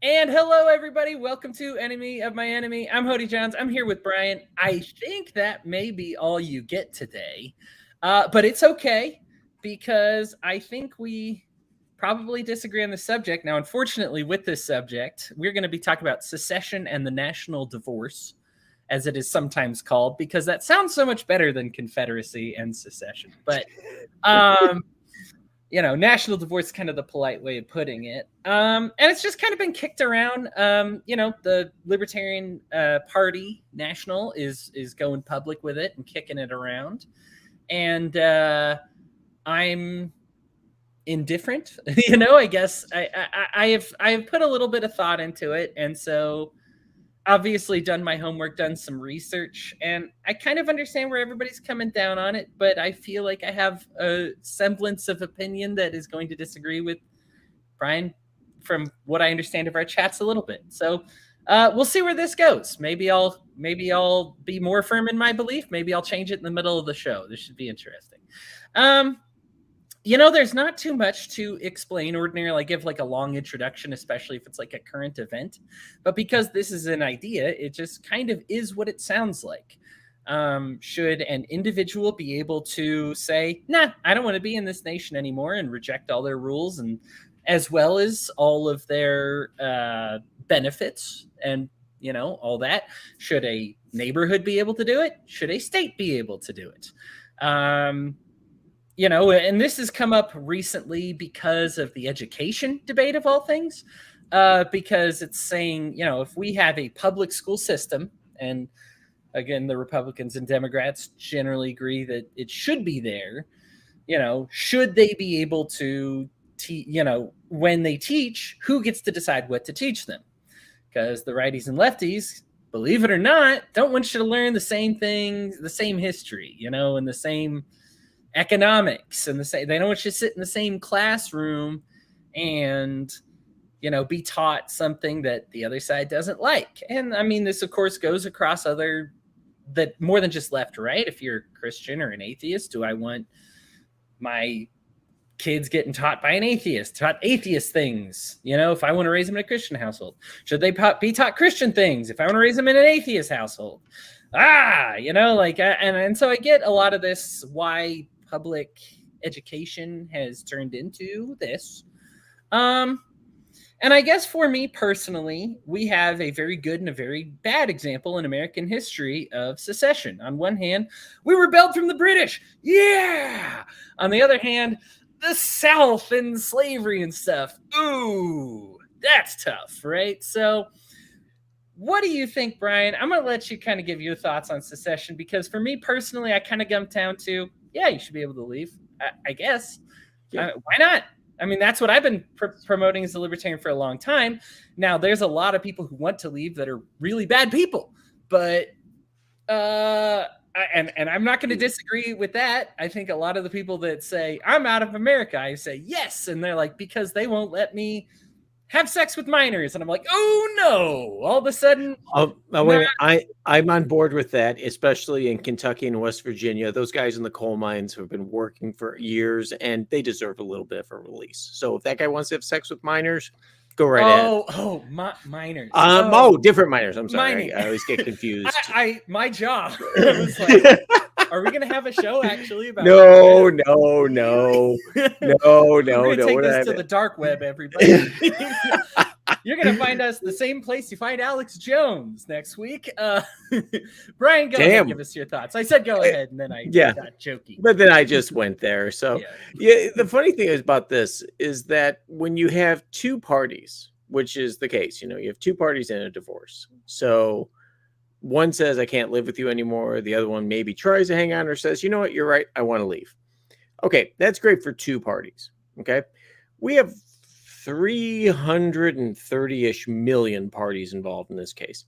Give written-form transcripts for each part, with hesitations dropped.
And hello, everybody. Welcome to Enemy of My Enemy. I'm Hody Johns. I'm here with Brian. I think that may be all you get today, but it's okay because I think we probably disagree on the subject. Now, unfortunately, with this subject, we're going to be talking about secession and the national divorce, as it is sometimes called, because that sounds so much better than Confederacy and secession. But national divorce is kind of the polite way of putting it. And it's just kind of been kicked around. The Libertarian Party National is going public with it and kicking it around. And I'm indifferent. I guess I have put a little bit of thought into it. And so obviously done my homework, done some research, and I kind of understand where everybody's coming down on it, but I feel like I have a semblance of opinion that is going to disagree with Brian from what I understand of our chats a little bit. So we'll see where this goes. Maybe I'll be more firm in my belief. Maybe I'll change it in the middle of the show. This should be interesting. There's not too much to explain. Ordinarily, I give like a long introduction, especially if it's like a current event. But because this is an idea, it just kind of is what it sounds like. Should an individual be able to say, nah, I don't want to be in this nation anymore and reject all their rules and as well as all of their benefits and, all that? Should a neighborhood be able to do it? Should a state be able to do it? And this has come up recently because of the education debate of all things, because it's saying, if we have a public school system, and again, the Republicans and Democrats generally agree that it should be there, should they be able to, when they teach, who gets to decide what to teach them? Because the righties and lefties, believe it or not, don't want you to learn the same things, the same history, and the same economics and they don't want you to sit in the same classroom and be taught something that the other side doesn't like. And I mean, this of course goes across that more than just left, right? If you're a Christian or an atheist, do I want my kids getting taught by an atheist, taught atheist things? If I want to raise them in a Christian household, should they be taught Christian things if I want to raise them in an atheist household? And so I get a lot of this, why public education has turned into this. And I guess for me personally, we have a very good and a very bad example in American history of secession. On one hand, we rebelled from the British. Yeah. On the other hand, the South and slavery and stuff. Ooh, that's tough, right? So what do you think, Brian? I'm going to let you kind of give your thoughts on secession, because for me personally, I kind of come down to, yeah, you should be able to leave, I guess. Yeah. Why not? I mean, that's what I've been promoting as a libertarian for a long time. Now, there's a lot of people who want to leave that are really bad people, but and I'm not going to disagree with that. I think a lot of the people that say, I'm out of America, I say, yes. And they're like, because they won't let me have sex with minors. And I'm like, oh no, all of a sudden. I'm on board with that, especially in Kentucky and West Virginia. Those guys in the coal mines have been working for years and they deserve a little bit of a release. So if that guy wants to have sex with minors, go right ahead. Minors. Different minors. I'm sorry. I always get confused. My job. I was like, are we going to have a show actually about No. We're going to take this to the dark web, everybody. You're going to find us the same place you find Alex Jones next week. Brian, go ahead and give us your thoughts. I said go ahead, and then I got jokey. But then I just went there. So, the funny thing is about this is that when you have two parties, which is the case, you have two parties in a divorce. So one says, I can't live with you anymore. The other one maybe tries to hang on or says, you know what, you're right, I want to leave. Okay, that's great for two parties. Okay, we have 330-ish million parties involved in this case.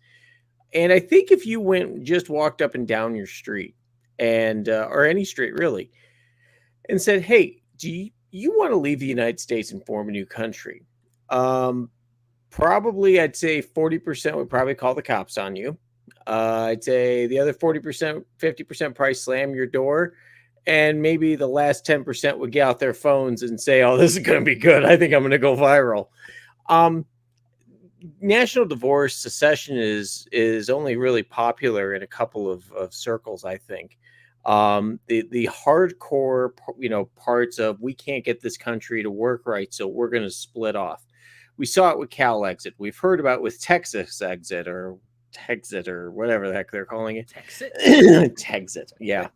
And I think if you walked up and down your street and, or any street really, and said, hey, do you want to leave the United States and form a new country? Probably I'd say 40% would probably call the cops on you. I'd say the other 40%, 50% probably slam your door. And maybe the last 10% would get out their phones and say, oh, this is going to be good. I think I'm going to go viral. national divorce, secession is only really popular in a couple of circles, I think. The hardcore, parts of we can't get this country to work right, so we're going to split off. We saw it with Cal exit. We've heard about it with Texas exit or Texit or whatever the heck they're calling it. Texit, yeah.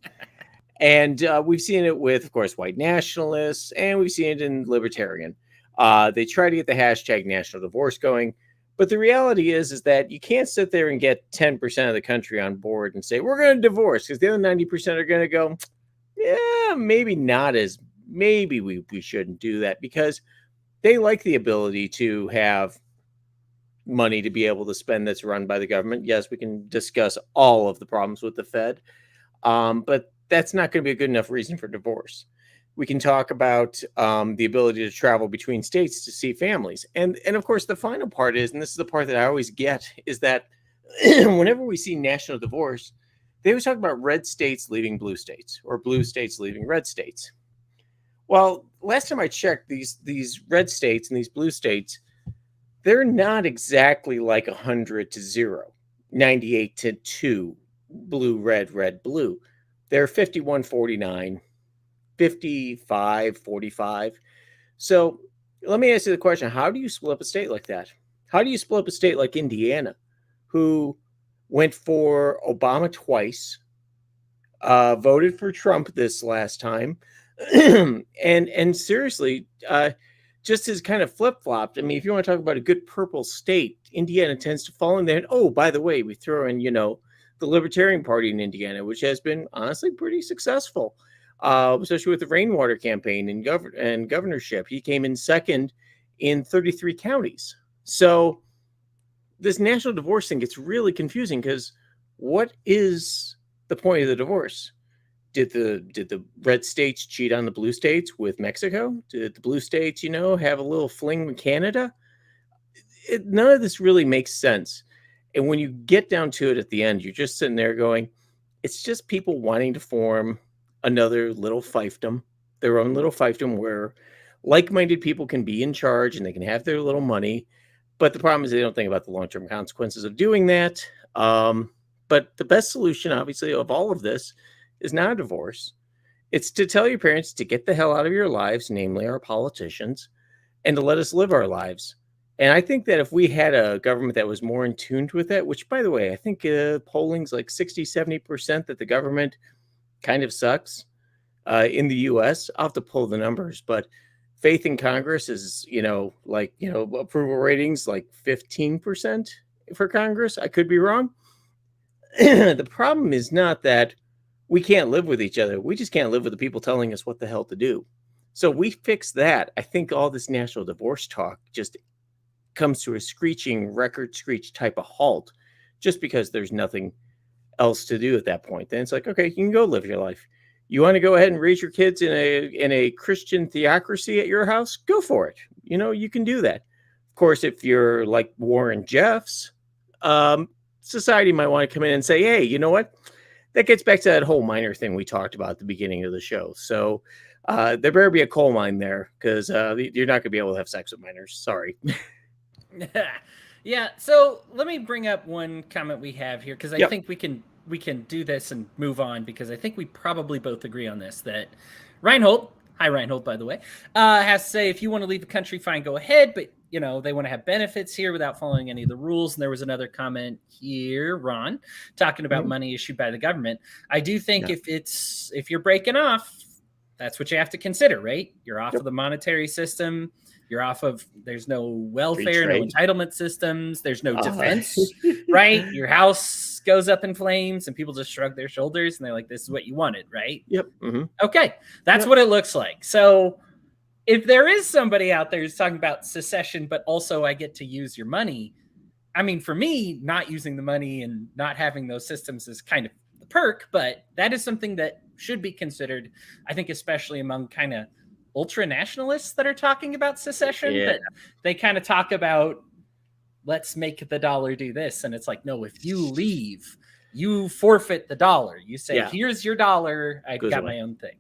And we've seen it with, of course, white nationalists, and we've seen it in libertarian. They try to get the hashtag national divorce going. But the reality is that you can't sit there and get 10% of the country on board and say, we're going to divorce, because the other 90% are going to go, yeah, maybe not as, maybe we shouldn't do that, because they like the ability to have money to be able to spend that's run by the government. Yes, we can discuss all of the problems with the Fed, but that's not going to be a good enough reason for divorce. We can talk about the ability to travel between states to see families. And of course, the final part is, and this is the part that I always get, is that whenever we see national divorce, they always talk about red states leaving blue states or blue states leaving red states. Well, last time I checked, these red states and these blue states, they're not exactly like 100 to 0, 98 to 2, blue, red, blue. They're 51-49. 55-45. So let me ask you the question, how do you split up a state like that? How do you split up a state like Indiana, who went for Obama twice, voted for Trump this last time, and seriously, just has kind of flip-flopped? I mean, if you want to talk about a good purple state, Indiana tends to fall in there. And oh, by the way, we throw in, the Libertarian Party in Indiana, which has been honestly pretty successful. Especially with the rainwater campaign and governorship. He came in second in 33 counties. So this national divorce thing gets really confusing, because what is the point of the divorce? Did the red states cheat on the blue states with Mexico? Did the blue states, have a little fling with Canada? None of this really makes sense. And when you get down to it at the end, you're just sitting there going, it's just people wanting to form another little fiefdom, their own little fiefdom, where like-minded people can be in charge and they can have their little money. But the problem is they don't think about the long-term consequences of doing that. But the best solution, obviously, of all of this is not a divorce. It's to tell your parents to get the hell out of your lives, namely our politicians, and to let us live our lives. And I think that if we had a government that was more in tune with that, which, by the way, I think polling's like 60-70% that the government kind of sucks in the U.S. I'll have to pull the numbers, but faith in Congress is, approval ratings like 15% for Congress. I could be wrong. The problem is not that we can't live with each other. We just can't live with the people telling us what the hell to do. So we fix that. I think all this national divorce talk just comes to a screeching record screech type of halt, just because there's nothing else to do at that point. Then it's like, okay, you can go live your life. You want to go ahead and raise your kids in a Christian theocracy at your house? Go for it. You can do that. Of course, if you're like Warren Jeffs, society might want to come in and say, hey, you know what? That gets back to that whole minor thing we talked about at the beginning of the show. So there better be a coal mine there, because you're not going to be able to have sex with minors. Sorry. Yeah, so let me bring up one comment we have here, because I think we can do this and move on, because I think we probably both agree on this, that Reinhold, hi Reinhold, by the way, has to say, if you want to leave the country, fine, go ahead, but they want to have benefits here without following any of the rules. And there was another comment here, Ron, talking about money issued by the government. I do think if you're breaking off, that's what you have to consider, right? You're off of the monetary system. You're off of, there's no welfare, no entitlement systems. There's no defense, right? Your house goes up in flames and people just shrug their shoulders and they're like, this is what you wanted, right? Yep. Mm-hmm. Okay. That's what it looks like. So if there is somebody out there who's talking about secession, but also I get to use your money, I mean, for me, not using the money and not having those systems is kind of the perk, but that is something that should be considered, I think, especially among kind of ultra nationalists that are talking about secession. That they kind of talk about, let's make the dollar do this. And it's like, no, if you leave, you forfeit the dollar. You say, here's your dollar. I got my own thing.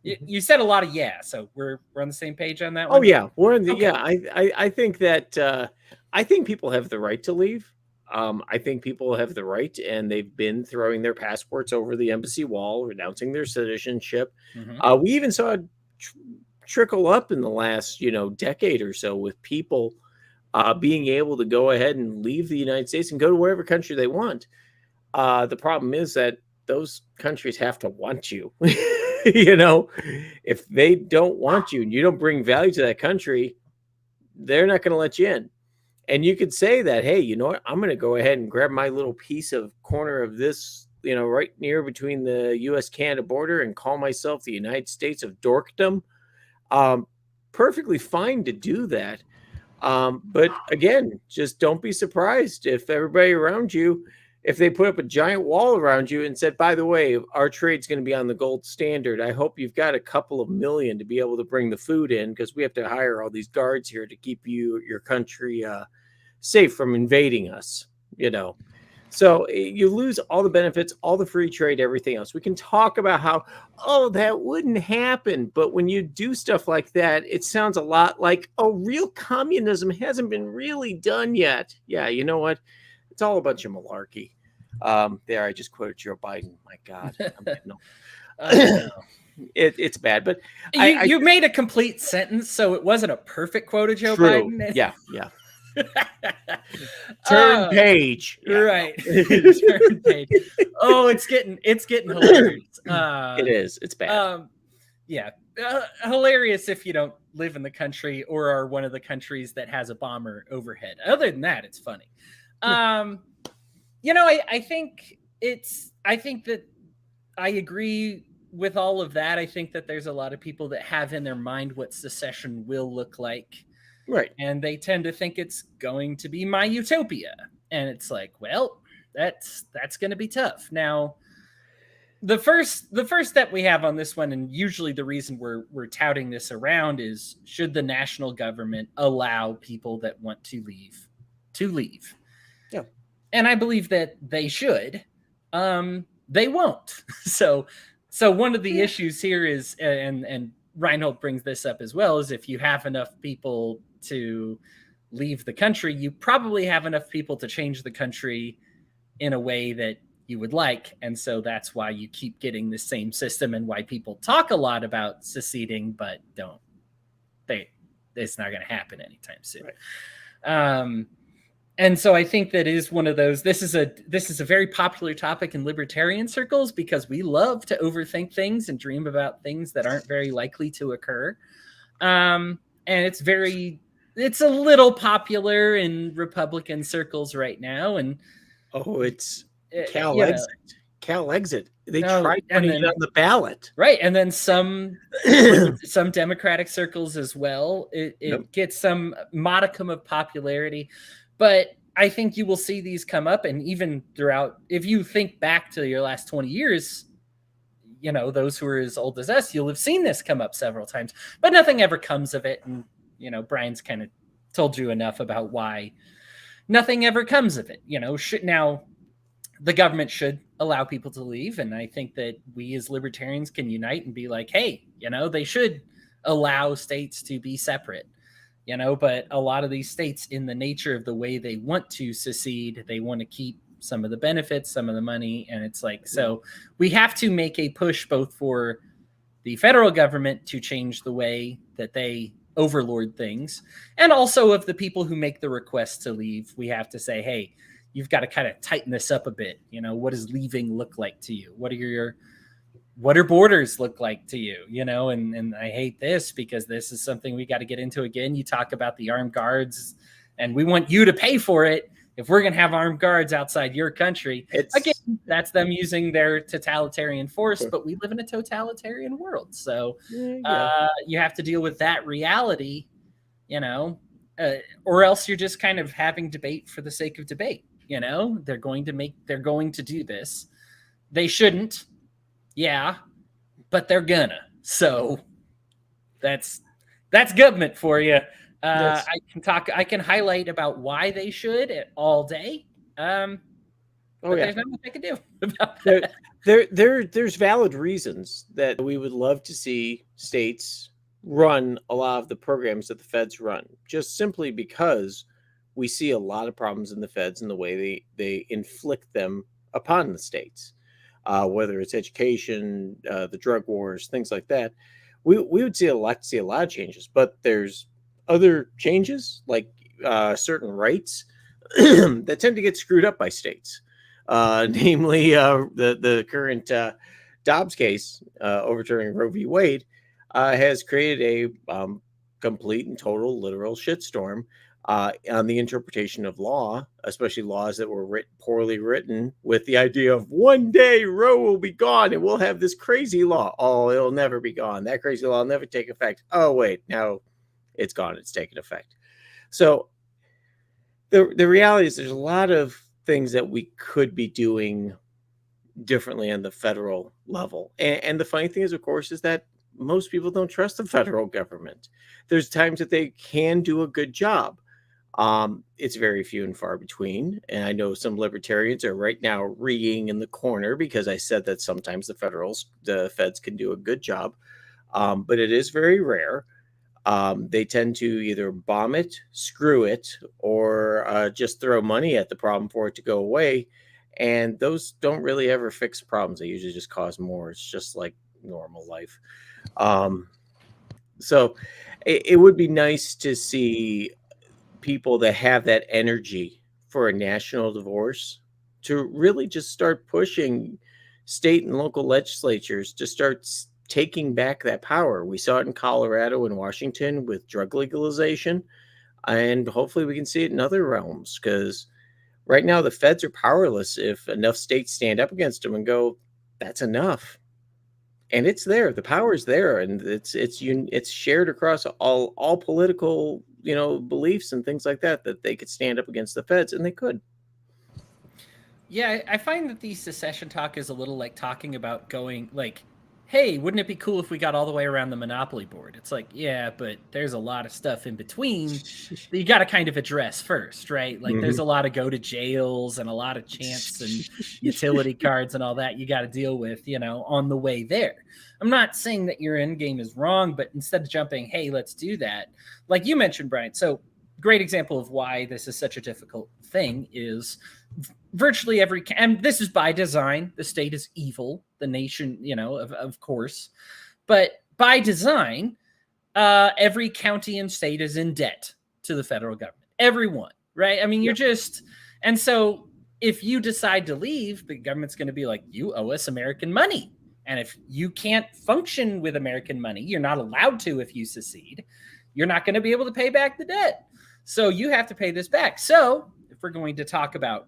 You said a lot of so we're on the same page on that one. Oh yeah, we're in the I think that I think people have the right to leave. I think people have the right, and they've been throwing their passports over the embassy wall, renouncing their citizenship. We even saw it trickle up in the last, decade or so, with people being able to go ahead and leave the United States and go to wherever country they want. The problem is that those countries have to want you. If they don't want you and you don't bring value to that country, they're not going to let you in. And you could say that, hey, you know what? I'm going to go ahead and grab my little piece of corner of this, right near between the U.S.-Canada border and call myself the United States of Dorkdom. Perfectly fine to do that. But again, just don't be surprised if everybody around you, if they put up a giant wall around you and said, by the way, our trade's going to be on the gold standard. I hope you've got a couple of million to be able to bring the food in, because we have to hire all these guards here to keep your country safe from invading us, So you lose all the benefits, all the free trade, everything else. We can talk about how, that wouldn't happen. But when you do stuff like that, it sounds a lot like, real communism hasn't been really done yet. Yeah, you know what? It's all a bunch of malarkey. There, I just quoted Joe Biden. My God. It's bad. But you made a complete sentence, so it wasn't a perfect quote of Joe Biden. Yeah. Turn page. Right. Turn page. Oh, it's getting hilarious. It is. It's bad. Hilarious if you don't live in the country or are one of the countries that has a bomber overhead. Other than that, it's funny. I think that I agree with all of that. I think that there's a lot of people that have in their mind what secession will look like. Right. And they tend to think it's going to be my utopia. And it's like, well, that's going to be tough. Now, the first step we have on this one, and usually the reason we're touting this around, is should the national government allow people that want to leave to leave? Yeah. And I believe that they should. They won't. So one of the issues here is, and Reinhold brings this up as well, is if you have enough people to leave the country, you probably have enough people to change the country in a way that you would like. And so that's why you keep getting the same system, and why people talk a lot about seceding, but it's not going to happen anytime soon. Right. And so I think that is one of those, this is a very popular topic in libertarian circles, because we love to overthink things and dream about things that aren't very likely to occur. And it's a little popular in Republican circles right now. And it's Cal exit. They tried putting it on the ballot. Right. And then some Democratic circles as well. It gets some modicum of popularity. But I think you will see these come up, and even throughout, if you think back to your last 20 years, those who are as old as us, you'll have seen this come up several times, but nothing ever comes of it. And, Brian's kind of told you enough about why nothing ever comes of it. Now the government should allow people to leave. And I think that we as libertarians can unite and be like, hey, they should allow states to be separate. But a lot of these states, in the nature of the way they want to secede, they want to keep some of the benefits, some of the money. And it's like, so we have to make a push both for the federal government to change the way that they overlord things, and also of the people who make the request to leave. We have to say, hey, you've got to kind of tighten this up a bit. What does leaving look like to you? What do borders look like to you? And I hate this, because this is something we got to get into again. You talk about the armed guards, and we want you to pay for it. If we're going to have armed guards outside your country, again, that's them using their totalitarian force, but we live in a totalitarian world. So you have to deal with that reality, or else you're just kind of having debate for the sake of debate. They're going to do this. They shouldn't. Yeah, but they're gonna. So that's government for you. I can highlight about why they should all day. There's not much I can do about that. There's valid reasons that we would love to see states run a lot of the programs that the feds run, just simply because we see a lot of problems in the feds and the way they inflict them upon the states, whether it's education, the drug wars, things like that. We would see a lot of changes, but there's other changes like certain rights that tend to get screwed up by states, namely the current Dobbs case overturning Roe v. Wade has created a complete and total literal shitstorm on the interpretation of law, especially laws that were poorly written with the idea of one day Roe will be gone and we'll have this crazy law. Oh, it'll never be gone. That crazy law will never take effect. Oh, wait, now it's gone. It's taken effect. So the reality is there's a lot of things that we could be doing differently on the federal level. And the funny thing is, of course, is that most people don't trust the federal government. There's times that they can do a good job. It's very few and far between. And I know some libertarians are right now reeing in the corner because I said that sometimes the feds can do a good job. But it is very rare. They tend to either bomb it, screw it, or just throw money at the problem for it to go away. And those don't really ever fix problems. They usually just cause more. It's just like normal life. So it would be nice to see people that have that energy for a national divorce to really just start pushing state and local legislatures to start taking back that power. We saw it in Colorado and Washington with drug legalization, and hopefully we can see it in other realms, because right now the feds are powerless if enough states stand up against them and go, that's enough. And it's there. The power is there, and it's shared across all political, beliefs and things like that they could stand up against the feds, and they could. Yeah, I find that the secession talk is a little like talking about going like, hey, wouldn't it be cool if we got all the way around the monopoly board? It's like, yeah, but there's a lot of stuff in between that you got to kind of address first, right? Like there's a lot of go to jails and a lot of chants and utility cards and all that you got to deal with, on the way there. I'm not saying that your end game is wrong, but instead of jumping, hey, let's do that. Like you mentioned, Brian. So great example of why this is such a difficult thing is virtually every, and this is by design, the state is evil, the nation, of course, but by design, every county and state is in debt to the federal government, everyone, right? I mean, and so if you decide to leave, the government's going to be like, you owe us American money. And if you can't function with American money, you're not allowed to if you secede, you're not going to be able to pay back the debt. So you have to pay this back. So if we're going to talk about,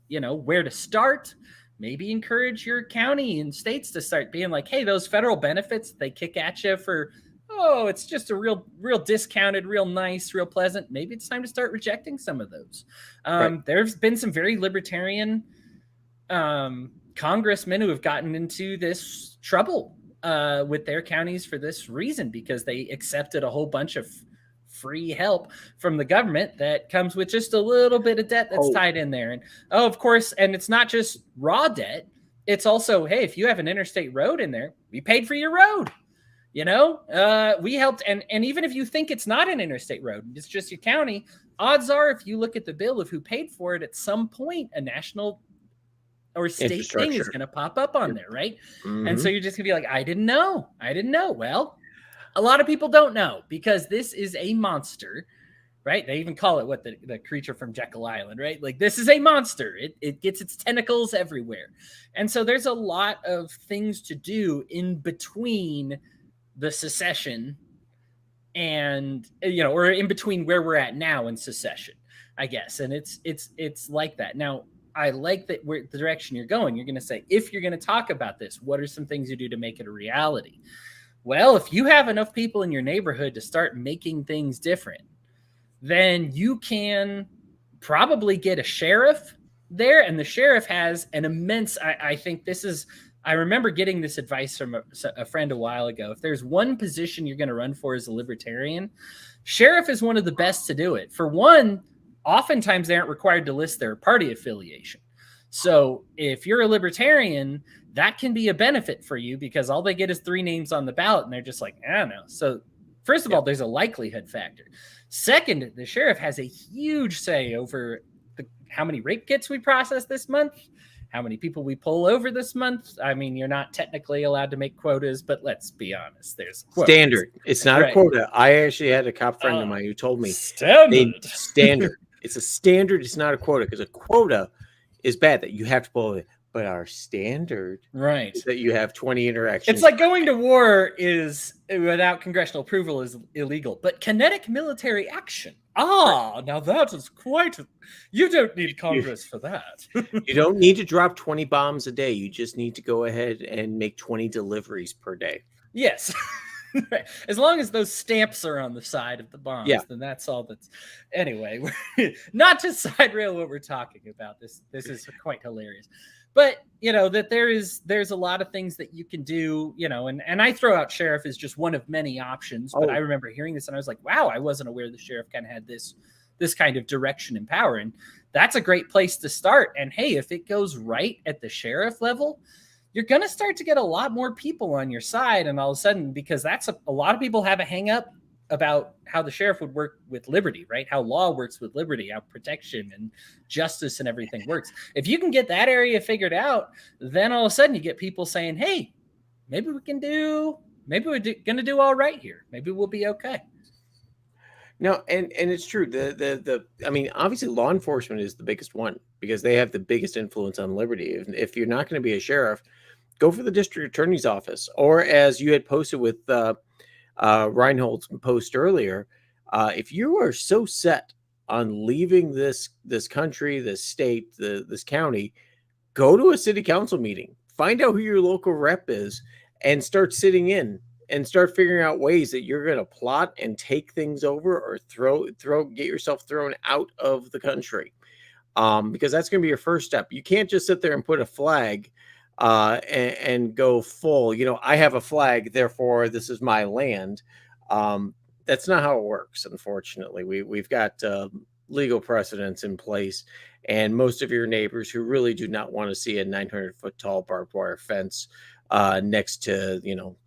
where to start, maybe encourage your county and states to start being like, hey, those federal benefits they kick at you for, it's just a real discounted, real nice, real pleasant. Maybe it's time to start rejecting some of those. Right. There's been some very libertarian congressmen who have gotten into this trouble with their counties for this reason, because they accepted a whole bunch of free help from the government that comes with just a little bit of debt that's tied in there. And of course, and it's not just raw debt. It's also, hey, if you have an interstate road in there, we paid for your road. We helped. And even if you think it's not an interstate road, it's just your county, odds are, if you look at the bill of who paid for it, at some point, a national or state thing is going to pop up on there, right? Mm-hmm. And so you're just going to be like, I didn't know. Well, a lot of people don't know, because this is a monster, right? They even call it the creature from Jekyll Island, right? Like, this is a monster. It gets its tentacles everywhere. And so there's a lot of things to do in between the secession and, or in between where we're at now and secession, I guess. And it's like that. Now, I like that the direction you're going. You're going to say, if you're going to talk about this, what are some things you do to make it a reality? Well, if you have enough people in your neighborhood to start making things different, then you can probably get a sheriff there. And the sheriff has an immense, I remember getting this advice from a friend a while ago. If there's one position you're going to run for as a libertarian, sheriff is one of the best to do it. For one, oftentimes they aren't required to list their party affiliation. So if you're a libertarian, that can be a benefit for you, because all they get is 3 names on the ballot and they're just like, I don't know. So first of all, there's a likelihood factor. Second, the sheriff has a huge say over how many rape kits we process this month, how many people we pull over this month. I mean, you're not technically allowed to make quotas, but let's be honest, there's quotas. Standard. It's not a quota. I actually had a cop friend of mine who told me standard. It's a standard. It's not a quota, because a quota is bad that you have to pull it. But our standard, right, is that you have 20 interactions. It's like going to war is without congressional approval is illegal, but kinetic military action. Now that is quite. You don't need Congress for that. You don't need to drop 20 bombs a day. You just need to go ahead and make 20 deliveries per day. Yes. As long as those stamps are on the side of the bombs, then that's all that's. Anyway, not to side rail what we're talking about. This is quite hilarious. But, that there's a lot of things that you can do, and I throw out sheriff as just one of many options. But I remember hearing this and I was like, wow, I wasn't aware the sheriff kind of had this kind of direction and power. And that's a great place to start. And hey, if it goes right at the sheriff level, you're going to start to get a lot more people on your side. And all of a sudden, because that's a lot of people have a hang up about how the sheriff would work with liberty, right? How law works with liberty, how protection and justice and everything works. If you can get that area figured out, then all of a sudden you get people saying, hey, maybe we're going to do all right here. Maybe we'll be okay. No, and it's true. I mean, obviously law enforcement is the biggest one because they have the biggest influence on liberty. If you're not going to be a sheriff, go for the district attorney's office, or as you had posted with Reinhold's post earlier, if you are so set on leaving this country, this state, this county, go to a city council meeting, find out who your local rep is, and start sitting in and start figuring out ways that you're going to plot and take things over or get yourself thrown out of the country, because that's going to be your first step. You can't just sit there and put a flag and go full, I have a flag, therefore this is my land. That's not how it works. Unfortunately, we've got legal precedents in place, and most of your neighbors who really do not want to see a 900-foot tall barbed wire fence next to,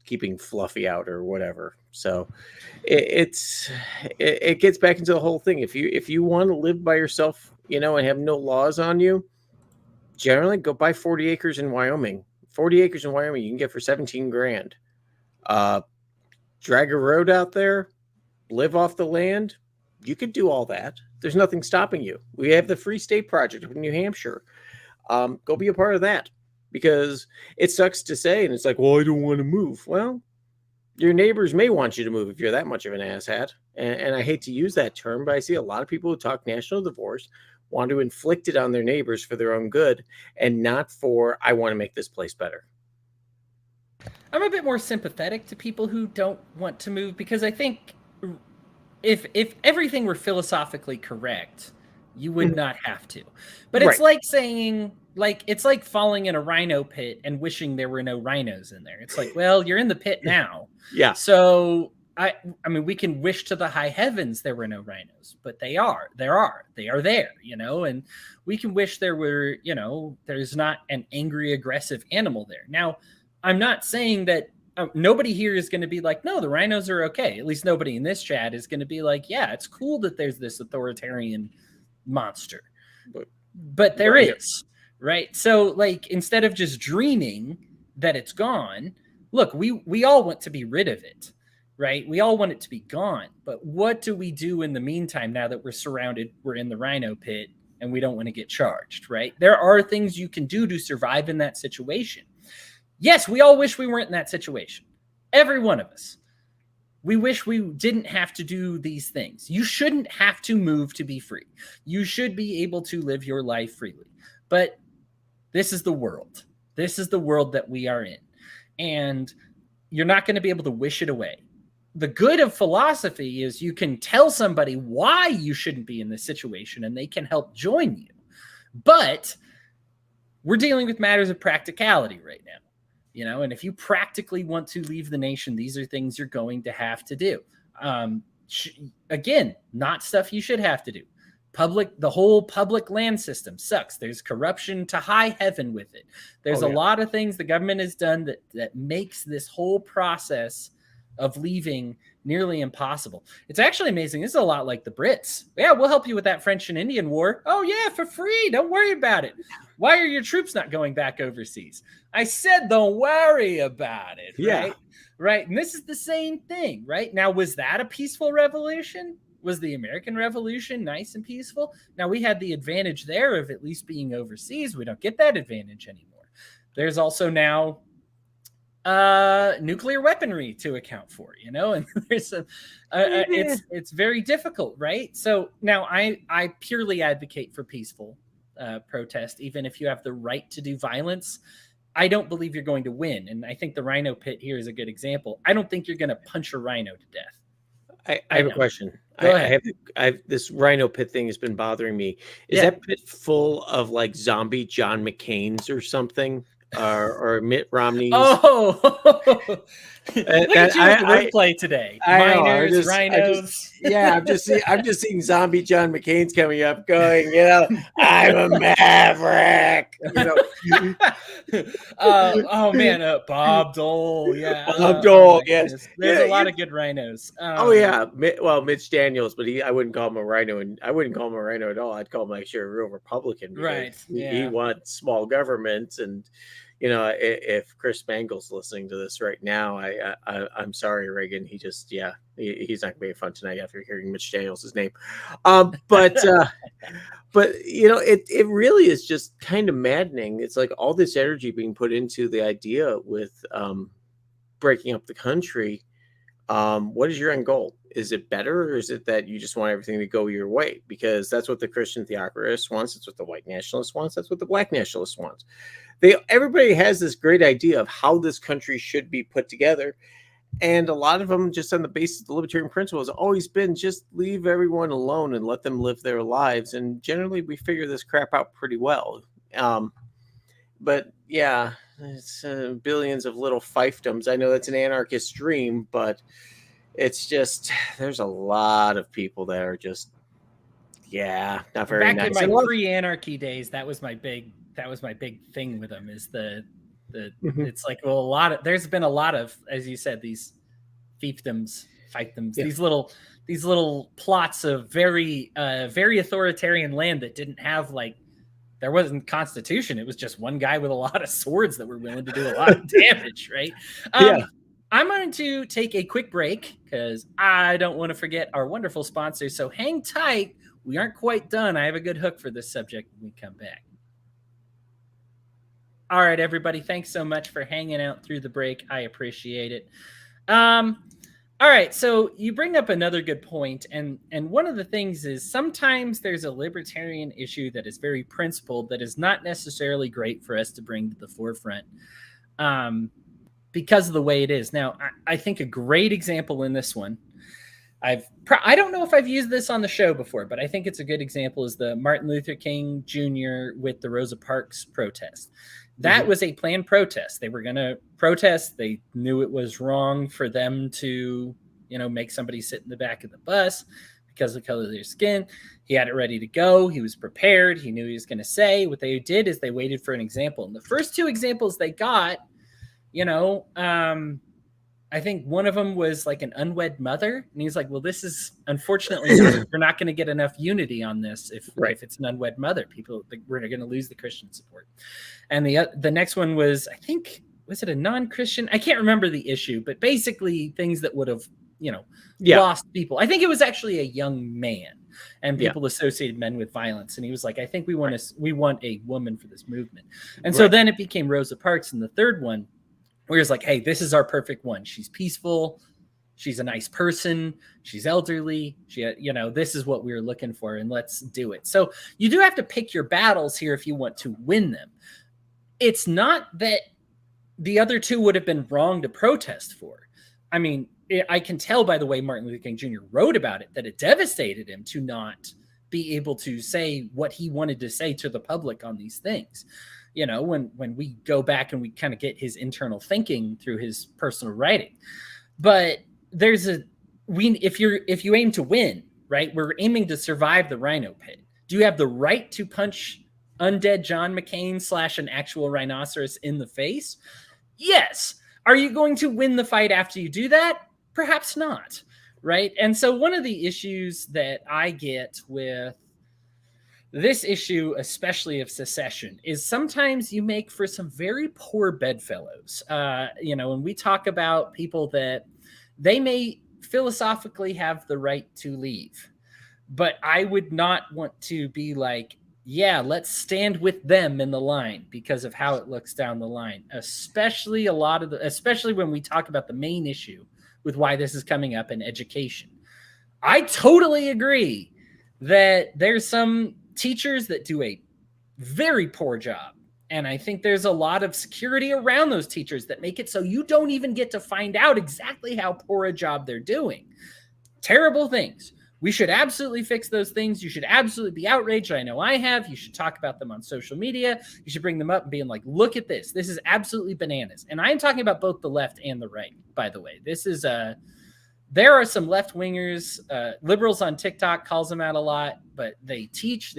keeping Fluffy out or whatever. So it gets back into the whole thing. If you want to live by yourself, and have no laws on you, generally go buy 40 acres in Wyoming. 40 acres in Wyoming you can get for 17 grand. Drag a road out there, live off the land. You could do all that. There's nothing stopping you. We have the Free State Project in New Hampshire. Go be a part of that, because it sucks to say, and it's like, well, I don't want to move. Well, your neighbors may want you to move if you're that much of an asshat. And I hate to use that term, but I see a lot of people who talk national divorce want to inflict it on their neighbors for their own good and not for, I want to make this place better. I'm a bit more sympathetic to people who don't want to move, because I think if everything were philosophically correct, you would not have to. But it's like saying, it's like falling in a rhino pit and wishing there were no rhinos in there. It's like, well, you're in the pit now. Yeah. So I mean, we can wish to the high heavens there were no rhinos, but they are there, and we can wish there were, there's not an angry, aggressive animal there. Now, I'm not saying that nobody here is going to be like, no, the rhinos are okay. At least nobody in this chat is going to be like, yeah, it's cool that there's this authoritarian monster, but there is, right? So instead of just dreaming that it's gone, look, we all want to be rid of it. Right? We all want it to be gone. But what do we do in the meantime now that we're surrounded, we're in the rhino pit, and we don't want to get charged, right? There are things you can do to survive in that situation. Yes, we all wish we weren't in that situation. Every one of us. We wish we didn't have to do these things. You shouldn't have to move to be free. You should be able to live your life freely. But this is the world. This is the world that we are in. And you're not going to be able to wish it away. The good of philosophy is you can tell somebody why you shouldn't be in this situation and they can help join you. But we're dealing with matters of practicality right now, and if you practically want to leave the nation, these are things you're going to have to do. Again, not stuff you should have to do. The whole public land system sucks. There's corruption to high heaven with it. There's a lot of things the government has done that makes this whole process of leaving nearly impossible. It's actually amazing. This is a lot like the Brits. Yeah, we'll help you with that French and Indian War. Oh yeah, for free. Don't worry about it. Why are your troops not going back overseas? I said don't worry about it, right? Yeah. Right. And this is the same thing, right? Now, was that a peaceful revolution? Was the American Revolution nice and peaceful? Now, we had the advantage there of at least being overseas. We don't get that advantage anymore. There's also now nuclear weaponry to account for, and there's it's very difficult, right? So now I purely advocate for peaceful protest, even if you have the right to do violence. I don't believe you're going to win, and I think the rhino pit here is a good example. I don't think you're going to punch a rhino to death. I have a question. Go ahead. I have this rhino pit thing has been bothering me. Is that pit full of like zombie John McCain's or something? Or Mitt Romney's? Oh, look at you with the wordplay today. Miners, rhinos. I'm just seeing zombie John McCain's coming up, going, I'm a maverick. Oh man, Bob Dole, yeah. Bob Dole, yes. There's a lot of good rhinos. Mitch Daniels, but I wouldn't call him a rhino, and I wouldn't call him a rhino at all. I'd call him actually a real Republican, right? He wants small government, and if Chris Spangle's listening to this right now, I'm sorry, Reagan. He's not gonna be fun tonight after hearing Mitch Daniels' name. But it really is just kind of maddening. It's like all this energy being put into the idea with breaking up the country. What is your end goal? Is it better, or is it that you just want everything to go your way? Because that's what the Christian theocracy wants. It's what the white nationalist wants. That's what the black nationalist wants. Everybody has this great idea of how this country should be put together. And a lot of them, just on the basis of the libertarian principle, has always been just leave everyone alone and let them live their lives. And generally, we figure this crap out pretty well. But yeah, it's billions of little fiefdoms. I know that's an anarchist dream, but it's just, there's a lot of people that are just, not very nice. Back in my pre-anarchy days, that was my big thing with them, is it's like, well, there's been a lot of, as you said, these fiefdoms, these little plots of very authoritarian land that didn't have, like, there wasn't constitution. It was just one guy with a lot of swords that were willing to do a lot of damage, right? I'm going to take a quick break because I don't want to forget our wonderful sponsors. So hang tight. We aren't quite done. I have a good hook for this subject when we come back. All right, everybody. Thanks so much for hanging out through the break. I appreciate it. All right, so you bring up another good point, and one of the things is sometimes there's a libertarian issue that is very principled that is not necessarily great for us to bring to the forefront because of the way it is. Now, I think a great example in this one, I don't know if I've used this on the show before, but I think it's a good example, is the Martin Luther King Jr. with the Rosa Parks protest. That was a planned protest. They were going to protest. They knew it was wrong for them to, make somebody sit in the back of the bus because of the color of their skin. He had it ready to go. He was prepared. He knew he was going to say. What they did is they waited for an example. And the first two examples they got, I think one of them was like an unwed mother. And he's like, well, this is, unfortunately, we're not going to get enough unity on this if it's an unwed mother. We're going to lose the Christian support. And the next one was, I think, was it a non-Christian? I can't remember the issue, but basically things that would have, lost people. I think it was actually a young man, and people associated men with violence. And he was like, I think we want a woman for this movement. And so then it became Rosa Parks. And the third one, where it's like, hey, this is our perfect one. She's peaceful. She's a nice person. She's elderly. This is what we were looking for, and let's do it. So you do have to pick your battles here if you want to win them. It's not that the other two would have been wrong to protest for. I mean, I can tell by the way Martin Luther King Jr. wrote about it that it devastated him to not be able to say what he wanted to say to the public on these things. When we go back and we kind of get his internal thinking through his personal writing. But if you aim to win, right, we're aiming to survive the rhino pit. Do you have the right to punch undead John McCain / an actual rhinoceros in the face? Yes. Are you going to win the fight after you do that? Perhaps not. right? And so one of the issues that I get with this issue, especially of secession, is sometimes you make for some very poor bedfellows. When we talk about people that they may philosophically have the right to leave, but I would not want to be like, yeah, let's stand with them in the line because of how it looks down the line, especially especially when we talk about the main issue with why this is coming up in education. I totally agree that there's some teachers that do a very poor job. And I think there's a lot of security around those teachers that make it so you don't even get to find out exactly how poor a job they're doing. Terrible things. We should absolutely fix those things. You should absolutely be outraged. I know I have. You should talk about them on social media. You should bring them up and being like, look at this. This is absolutely bananas. And I'm talking about both the left and the right, by the way. This is there are some left-wingers, liberals on TikTok calls them out a lot, but they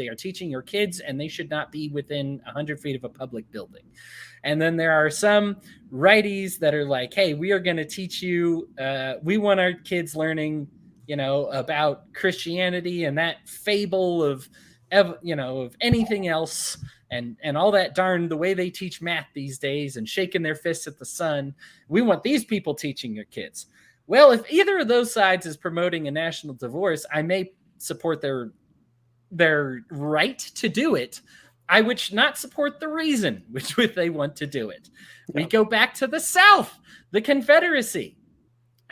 are teaching your kids, and they should not be within 100 feet of a public building. And then there are some righties that are like, hey, we are going to teach you, we want our kids learning, about Christianity and that fable of anything else and all that darn the way they teach math these days and shaking their fists at the sun. We want these people teaching your kids. Well, if either of those sides is promoting a national divorce, I may support their right to do it. I would not support the reason which they want to do it. We go back to the South, the Confederacy.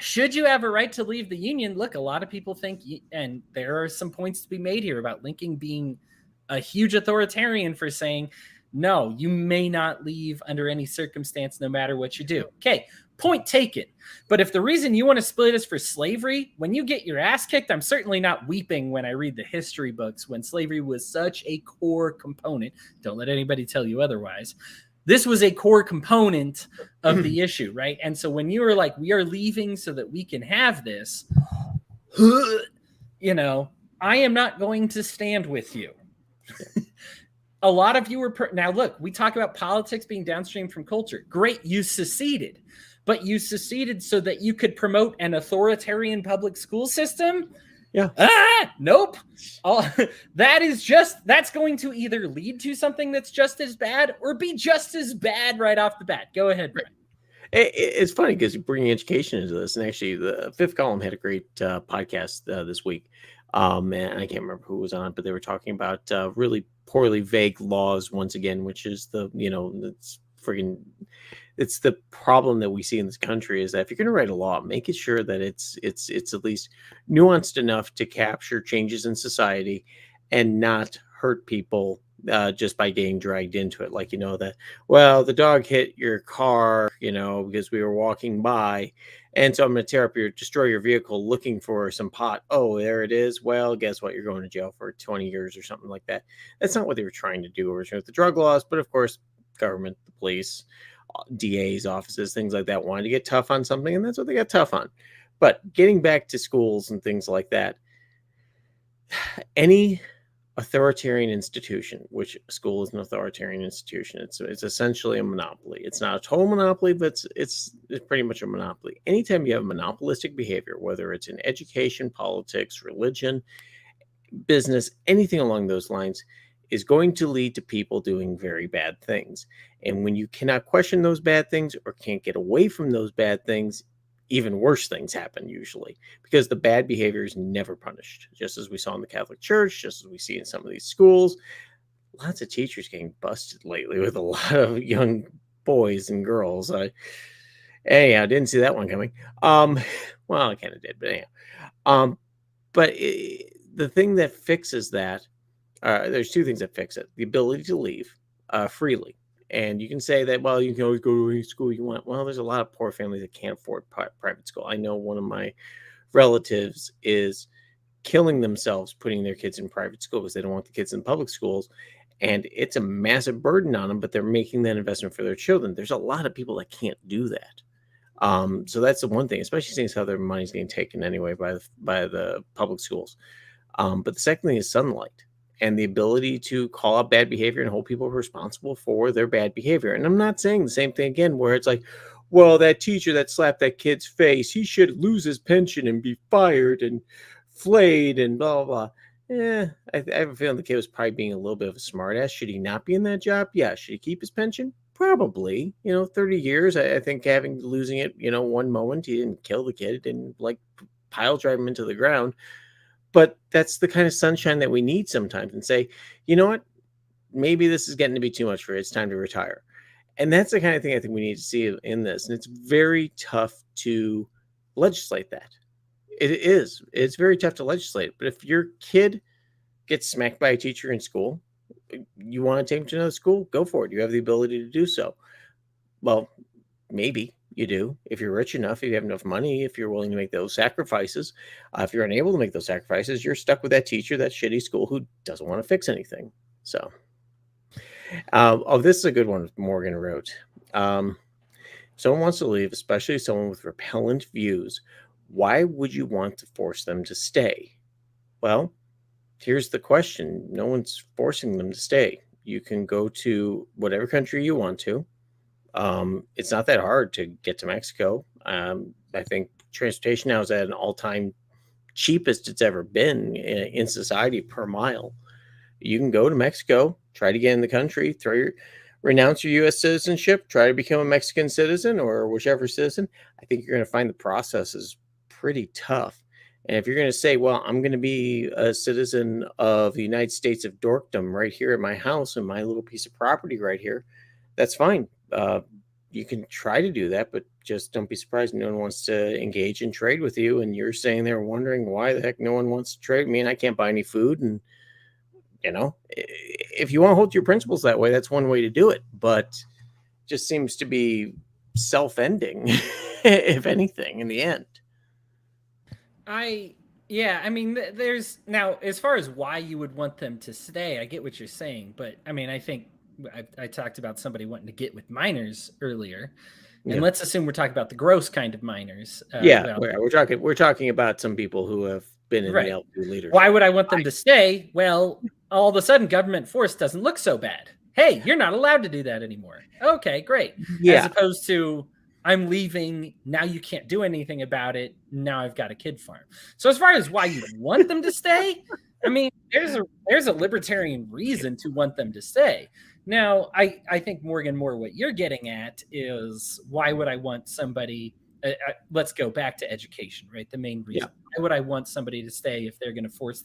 Should you have a right to leave the Union? Look, a lot of people think, and there are some points to be made here about Lincoln being a huge authoritarian for saying, no, you may not leave under any circumstance, no matter what you do. Okay, point taken. But if the reason you want to split is for slavery, when you get your ass kicked, I'm certainly not weeping when I read the history books when slavery was such a core component. Don't let anybody tell you otherwise. This was a core component of the issue, right? And so when you were like, we are leaving so that we can have this, I am not going to stand with you. A lot of you were now look, we talk about politics being downstream from culture. Great, you seceded, but you seceded so that you could promote an authoritarian public school system. Yeah. Nope. That's going to either lead to something that's just as bad or be just as bad right off the bat. Go ahead, Brent. It's funny because you're bringing education into this, and actually, the Fifth Column had a great podcast this week. And I can't remember who was on, but they were talking about really poorly vague laws once again, which is it's the problem that we see in this country is that if you're going to write a law, make it sure that it's at least nuanced enough to capture changes in society and not hurt people just by getting dragged into it. Like, the dog hit your car, because we were walking by. And so I'm going to destroy your vehicle looking for some pot. Oh, there it is. Well, guess what? You're going to jail for 20 years or something like that. That's not what they were trying to do originally with the drug laws. But of course, government, the police, DA's offices, things like that wanted to get tough on something. And that's what they got tough on. But getting back to schools and things like that, any authoritarian institution, which school is an authoritarian institution. It's essentially a monopoly. It's not a total monopoly, but it's pretty much a monopoly. Anytime you have monopolistic behavior, whether it's in education, politics, religion, business, anything along those lines, is going to lead to people doing very bad things. And when you cannot question those bad things or can't get away from those bad things, even worse things happen usually because the bad behavior is never punished, just as we saw in the Catholic Church, just as we see in some of these schools. Lots of teachers getting busted lately with a lot of young boys and girls. I didn't see that one coming. Well, I kind of did, but anyhow. The thing that fixes that, there's two things that fix it. The ability to leave freely. And you can say that, well, you can always go to any school you want. Well, there's a lot of poor families that can't afford private school. I know one of my relatives is killing themselves putting their kids in private school because they don't want the kids in public schools. And it's a massive burden on them, but they're making that investment for their children. There's a lot of people that can't do that. So that's the one thing, especially since how their money's getting taken anyway by the public schools. But the second thing is sunlight. And the ability to call out bad behavior and hold people responsible for their bad behavior. And I'm not saying the same thing again, where it's like, well, that teacher that slapped that kid's face, he should lose his pension and be fired and flayed and blah, blah, blah. I have a feeling the kid was probably being a little bit of a smartass. Should he not be in that job? Yeah. Should he keep his pension? Probably. 30 years. I think losing it, one moment, he didn't kill the kid, didn't pile drive him into the ground. But that's the kind of sunshine that we need sometimes, and say, you know what? Maybe this is getting to be too much for it. It's time to retire. And that's the kind of thing I think we need to see in this. And it's very tough to legislate that. It is. It's very tough to legislate. But if your kid gets smacked by a teacher in school, you want to take him to another school? Go for it. You have the ability to do so. Well, maybe you do. If you're rich enough, if you have enough money, if you're willing to make those sacrifices. If you're unable to make those sacrifices, you're stuck with that teacher, that shitty school who doesn't want to fix anything. So, this is a good one Morgan wrote. Someone wants to leave, especially someone with repellent views. Why would you want to force them to stay? Well, here's the question. No one's forcing them to stay. You can go to whatever country you want to. It's not that hard to get to Mexico. I think transportation now is at an all-time cheapest it's ever been in society per mile. You can go to Mexico, try to get in the country, renounce your U.S. citizenship, try to become a Mexican citizen or whichever citizen. I think you're going to find the process is pretty tough. And if you're going to say, well, I'm going to be a citizen of the United States of Dorkdom right here at my house and my little piece of property right here, that's fine. You can try to do that, but just don't be surprised no one wants to engage in trade with you. And you're saying they're wondering why the heck no one wants to trade with me and I can't buy any food. And, if you want to hold your principles that way, that's one way to do it. But just seems to be self-ending, if anything, in the end. There's now, as far as why you would want them to stay, I get what you're saying, but I think I talked about somebody wanting to get with minors earlier, and let's assume we're talking about the gross kind of minors. We're talking about some people who have been in the LP leadership. Why would I want them to stay? Well, all of a sudden, government force doesn't look so bad. Hey, you're not allowed to do that anymore. Okay, great. As opposed to, I'm leaving, now you can't do anything about it, now I've got a kid farm. So as far as why you want them to stay, there's a libertarian reason to want them to stay. Now, I think, Morgan, more what you're getting at is, why would I want somebody, let's go back to education, right? The main reason. Why would I want somebody to stay if they're going to force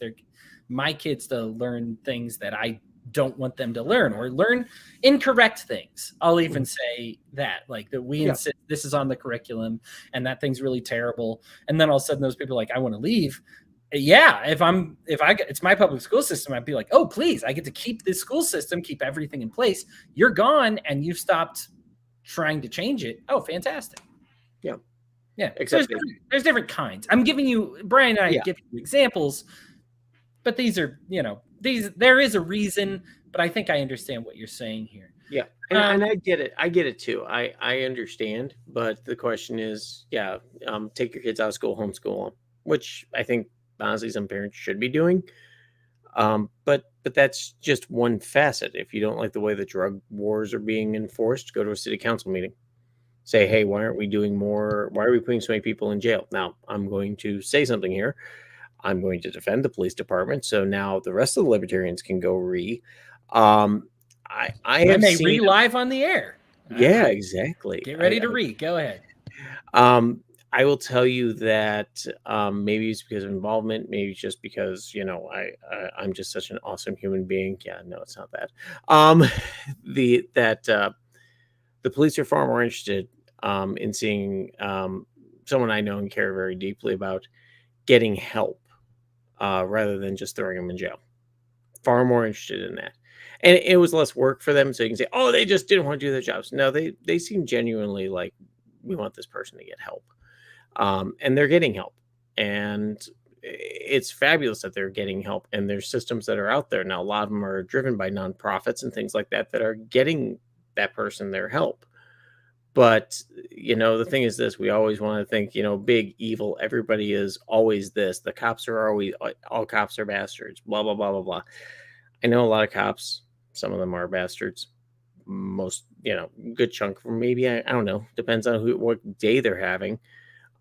my kids to learn things that I don't want them to learn, or learn incorrect things? I'll even say that, that we insist this is on the curriculum and that thing's really terrible. And then all of a sudden those people are like, I want to leave. Yeah. It's my public school system, I'd be like, oh, please, I get to keep this school system, keep everything in place. You're gone and you've stopped trying to change it. Oh, fantastic. Yeah. Yeah. Except there's different kinds. I'm giving you, Brian and I give you examples, but these are, there is a reason, but I think I understand what you're saying here. Yeah. And I get it. I get it too. I understand. But the question is, take your kids out of school, homeschool them, which I think honestly some parents should be doing. But that's just one facet. If you don't like the way the drug wars are being enforced, go to a city council meeting. Say, hey, why aren't we doing more? Why are we putting so many people in jail? Now, I'm going to say something here. I'm going to defend the police department. So now the rest of the libertarians can go I may read live on the air. Yeah, exactly. Get ready to read. Go ahead. I will tell you that maybe it's because of involvement. Maybe it's just because, I'm just such an awesome human being. Yeah, no, it's not that. The police are far more interested in seeing someone I know and care very deeply about getting help rather than just throwing them in jail. Far more interested in that. And it was less work for them. So you can say, oh, they just didn't want to do their jobs. No, they seem genuinely like, we want this person to get help. And they're getting help. And it's fabulous that they're getting help. And there's systems that are out there. Now, a lot of them are driven by nonprofits and things like that are getting that person their help. But, the thing is this, we always want to think, big evil, everybody is always this. The cops are always, all cops are bastards, blah, blah, blah, blah, blah. I know a lot of cops, some of them are bastards, most, good chunk from maybe, I don't know, depends on what day they're having.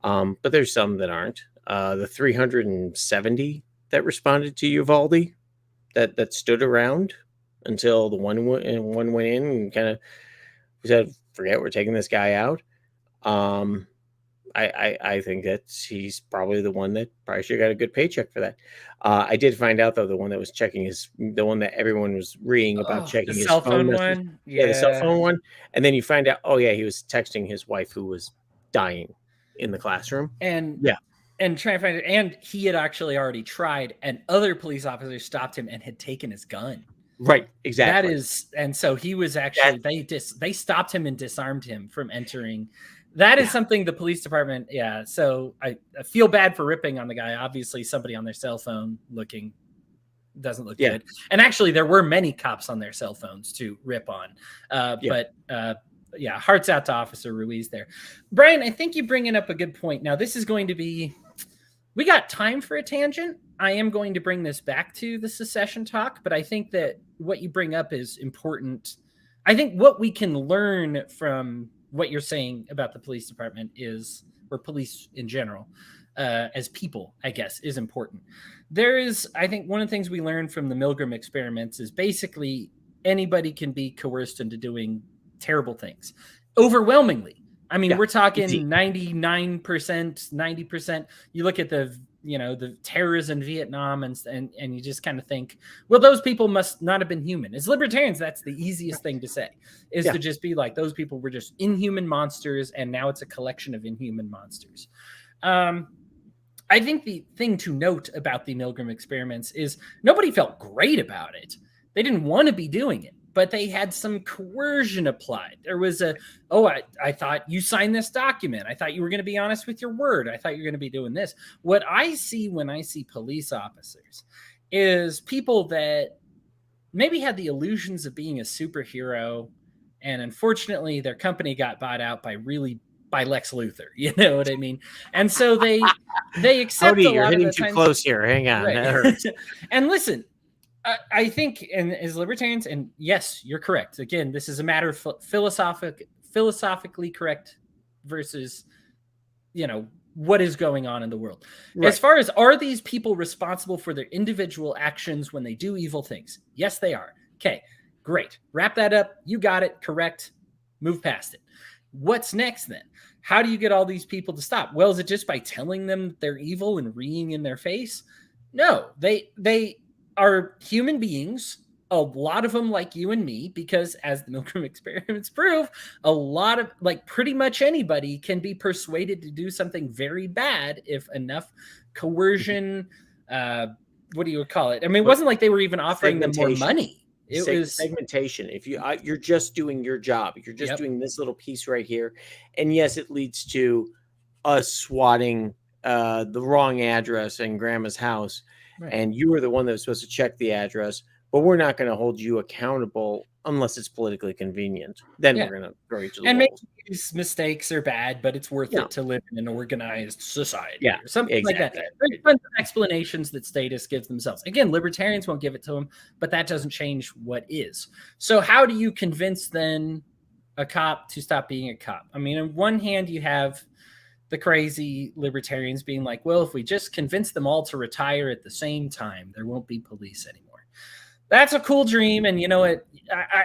But there's some that aren't. The 370 that responded to Uvalde that stood around until the one went in and kind of said, "Forget, we're taking this guy out." I think that he's probably the one that probably should have got a good paycheck for that. I did find out though, the one that was checking the one that everyone was reading about checking the his cell phone phone message. one. Yeah, the cell phone one. And then you find out, oh yeah, he was texting his wife who was dying in the classroom. And yeah. And trying to find it. And he had actually already tried, and other police officers stopped him and had taken his gun. Right, exactly. That is, and so he was actually, they stopped him and disarmed him from entering. That is something the police department, so I feel bad for ripping on the guy. Obviously, somebody on their cell phone doesn't look good. And actually, there were many cops on their cell phones to rip on. But hearts out to Officer Ruiz there. Brian, I think you're bringing up a good point. Now, this is going to be, we got time for a tangent. I am going to bring this back to the secession talk, but I think that what you bring up is important. I think what we can learn from what you're saying about the police department or police in general, as people, I guess, is important. I think one of the things we learned from the Milgram experiments is basically anybody can be coerced into doing terrible things overwhelmingly. I mean, we're talking 99%, 90%. You look at the terrors in Vietnam and you just kind of think, well, those people must not have been human. As libertarians, that's the easiest thing to say, is to just be like, those people were just inhuman monsters, and now it's a collection of inhuman monsters. I think the thing to note about the Milgram experiments is nobody felt great about it. They didn't want to be doing it, but they had some coercion applied. There was I thought you signed this document. I thought you were going to be honest with your word. I thought you were going to be doing this. What I see when I see police officers is people that maybe had the illusions of being a superhero, and unfortunately their company got bought out by Lex Luthor. You know what I mean? And so they accept Cody, a lot you're hitting of the too times, close here. Hang on. right. That hurts. And listen, I think, and as libertarians, and yes, you're correct. Again, this is a matter of philosophically correct versus, what is going on in the world. Right. As far as, are these people responsible for their individual actions when they do evil things? Yes, they are. Okay, great. Wrap that up. You got it. Correct. Move past it. What's next then? How do you get all these people to stop? Well, is it just by telling them they're evil and reeing in their face? No, they are human beings, a lot of them like you and me, because as the Milgram experiments prove, a lot of, pretty much anybody can be persuaded to do something very bad if enough coercion, what do you call it? I mean, it wasn't like they were even offering them more money. It was segmentation. If you're just doing your job, you're just doing this little piece right here. And yes, it leads to us swatting the wrong address in grandma's house. Right. And you were the one that was supposed to check the address, but we're not going to hold you accountable unless it's politically convenient. Then we're going to throw you to the and wolves. Maybe these mistakes are bad, but it's worth it to live in an organized society or something like that. There's tons of explanations that statists give themselves. Again, libertarians won't give it to them, but that doesn't change what is. So how do you convince then a cop to stop being a cop? I mean, on one hand, you have the crazy libertarians being like, well, if we just convince them all to retire at the same time, there won't be police anymore. That's a cool dream. And you know what?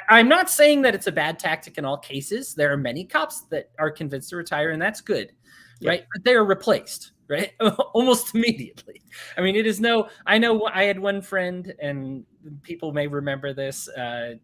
I'm not saying that it's a bad tactic in all cases. There are many cops that are convinced to retire, and that's good, right? But they are replaced, right? Almost immediately. I mean, I know I had one friend, and people may remember this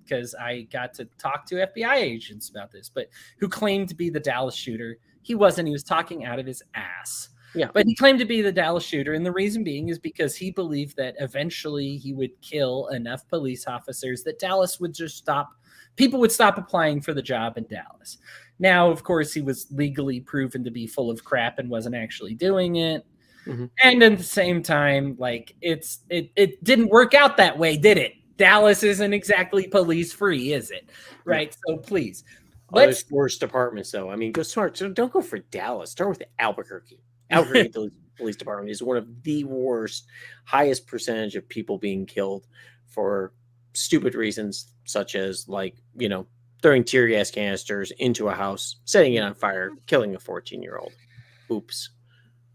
because I got to talk to FBI agents about this, but who claimed to be the Dallas shooter. He wasn't. He was talking out of his ass. Yeah. But he claimed to be the Dallas shooter. And the reason being is because he believed that eventually he would kill enough police officers that Dallas would just stop. People would stop applying for the job in Dallas. Now, of course, he was legally proven to be full of crap and wasn't actually doing it. Mm-hmm. And at the same time, it didn't work out that way, did it? Dallas isn't exactly police free, is it? Right. Yeah. So please. There's worse departments, though. I mean, go smart. So don't go for Dallas. Start with Albuquerque. Albuquerque Police Department is one of the worst, highest percentage of people being killed for stupid reasons, such as throwing tear gas canisters into a house, setting it on fire, killing a 14-year-old. Oops.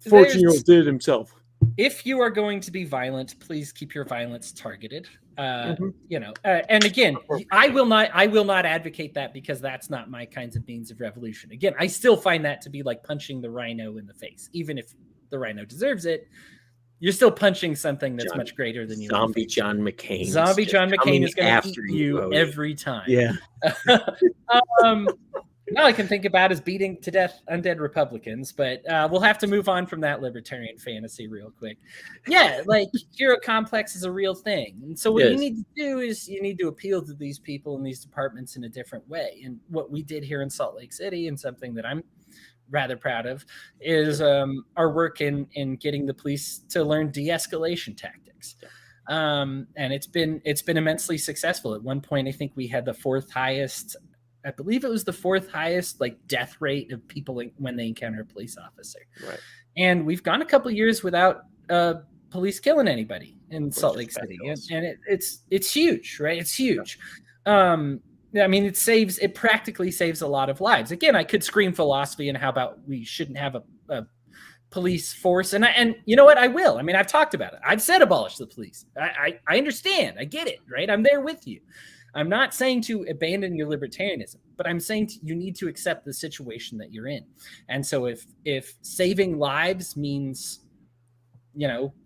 14-year-old did it himself. If you are going to be violent, please keep your violence targeted. Mhm. And again, I will not advocate that, because that's not my kinds of means of revolution. Again, I still find that to be like punching the rhino in the face. Even if the rhino deserves it, you're still punching something that's much greater than you. Zombie John McCain. Zombie John McCain is going to eat you every time. Yeah. All I can think about is beating to death undead Republicans, but we'll have to move on from that libertarian fantasy real quick. Yeah, like hero complex is a real thing. And so what you need to do is you need to appeal to these people in these departments in a different way. And what we did here in Salt Lake City, and something that I'm rather proud of, is our work in getting the police to learn de-escalation tactics. And it's been immensely successful. At one point, I think we had the fourth highest like death rate of people when they encounter a police officer. Right. And we've gone a couple years without police killing anybody in Salt Lake City. And it's huge, right? It's huge. I mean, it practically saves a lot of lives. Again, I could scream philosophy and how about we shouldn't have a police force. And you know what? I will. I mean, I've talked about it. I've said abolish the police. I understand. I get it, right? I'm there with you. I'm not saying to abandon your libertarianism, but I'm saying you need to accept the situation that you're in. And so if saving lives means,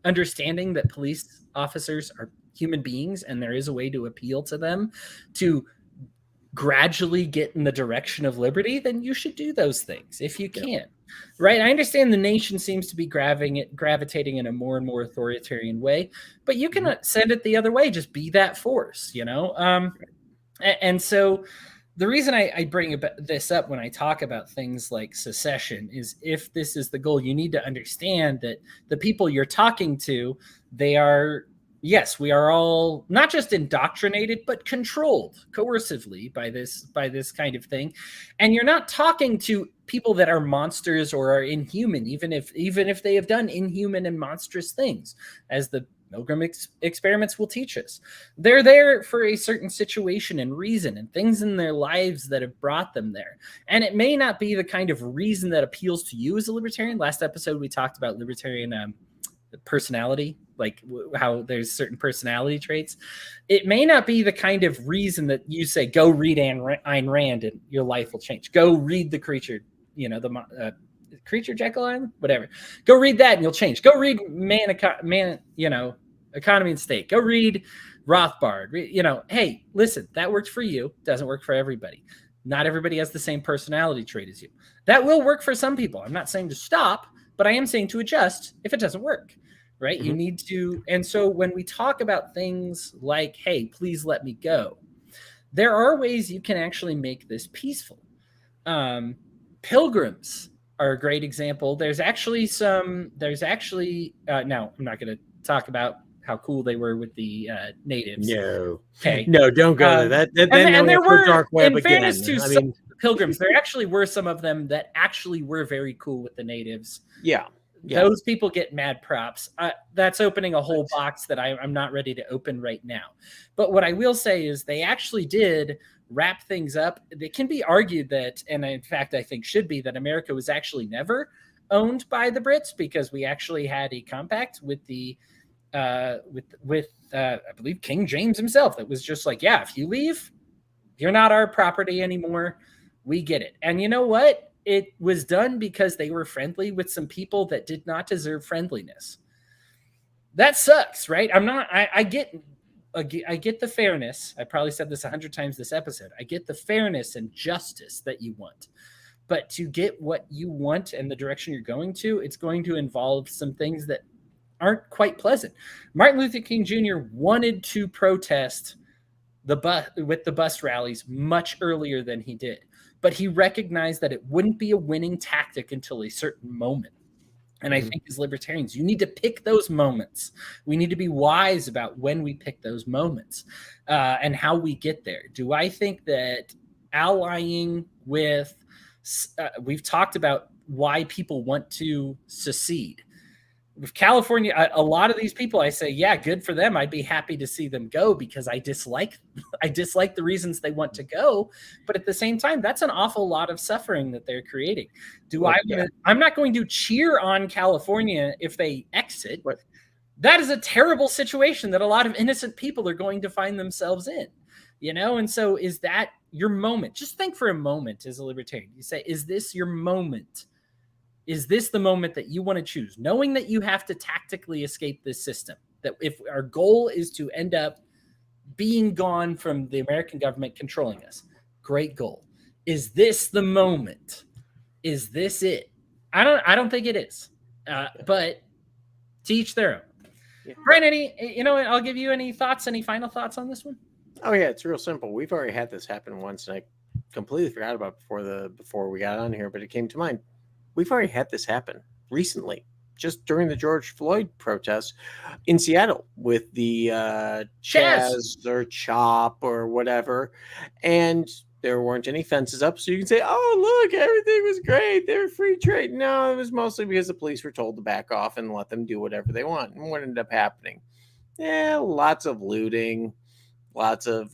understanding that police officers are human beings and there is a way to appeal to them to gradually get in the direction of liberty, then you should do those things if you can. Right. I understand the nation seems to be gravitating in a more and more authoritarian way, but you can send it the other way. Just be that force, And so the reason I bring this up when I talk about things like secession is, if this is the goal, you need to understand that the people you're talking to, they are, yes, we are all not just indoctrinated, but controlled coercively by this kind of thing. And you're not talking to people that are monsters or are inhuman, even if they have done inhuman and monstrous things, as the Milgram experiments will teach us. They're there for a certain situation and reason and things in their lives that have brought them there. And it may not be the kind of reason that appeals to you as a libertarian. Last episode, we talked about libertarian personality, like how there's certain personality traits. It may not be the kind of reason that you say, go read Ayn Rand and your life will change. Go read The Creature, the Creature Jekyll Island, whatever. Go read that and you'll change. Go read Economy and State. Go read Rothbard. Hey, listen, that worked for you. Doesn't work for everybody. Not everybody has the same personality trait as you. That will work for some people. I'm not saying to stop, but I am saying to adjust if it doesn't work. Right? Mm-hmm. You need to. And so when we talk about things like, hey, please let me go, there are ways you can actually make this peaceful. Pilgrims are a great example. There's actually now I'm not going to talk about how cool they were with the natives. No. Okay. No, don't go there. And there were, dark web, in fairness to some pilgrims, there actually were some of them that actually were very cool with the natives. Yeah. Those people get mad props. That's opening a whole box that I'm not ready to open right now. But what I will say is they actually did wrap things up. It can be argued that, and in fact, I think should be, that America was actually never owned by the Brits, because we actually had a compact with the I believe King James himself that was just like, yeah, if you leave, you're not our property anymore. We get it. And you know what? It was done because they were friendly with some people that did not deserve friendliness. That sucks, right? I get the fairness. I probably said this 100 times this episode. I get the fairness and justice that you want. But to get what you want and the direction you're going to, it's going to involve some things that aren't quite pleasant. Martin Luther King Jr. wanted to protest with the bus rallies much earlier than he did. But he recognized that it wouldn't be a winning tactic until a certain moment. And I think as libertarians, you need to pick those moments. We need to be wise about when we pick those moments and how we get there. Do I think that allying with, we've talked about why people want to secede. with California, a lot of these people, I say, yeah, good for them. I'd be happy to see them go because I dislike the reasons they want to go. But at the same time, that's an awful lot of suffering that they're creating. I'm not going to cheer on California if they exit. What? That is a terrible situation that a lot of innocent people are going to find themselves in, And so is that your moment? Just think for a moment as a libertarian. You say, is this your moment? Is this the moment that you want to choose, knowing that you have to tactically escape this system? That if our goal is to end up being gone from the American government controlling us, great goal. Is this the moment? Is this it? I don't think it is. But to each their own. Yeah. Brian, I'll give you any final thoughts on this one? Oh yeah, it's real simple. We've already had this happen once, and I completely forgot about it before we got on here, but it came to mind. We've already had this happen recently, just during the George Floyd protests in Seattle with the Chaz or Chop or whatever. And there weren't any fences up. So you can say, oh, look, everything was great. They were free trade. No, it was mostly because the police were told to back off and let them do whatever they want. And what ended up happening? Yeah, lots of looting. Lots of,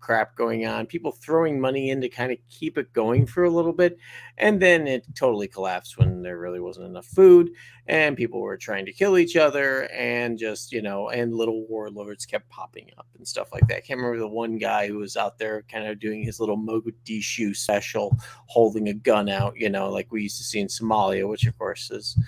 crap going on, people throwing money in to kind of keep it going for a little bit. And then it totally collapsed when there really wasn't enough food and people were trying to kill each other and just, and little warlords kept popping up and stuff like that. I can't remember the one guy who was out there kind of doing his little Mogadishu special, holding a gun out, like we used to see in Somalia, which of course is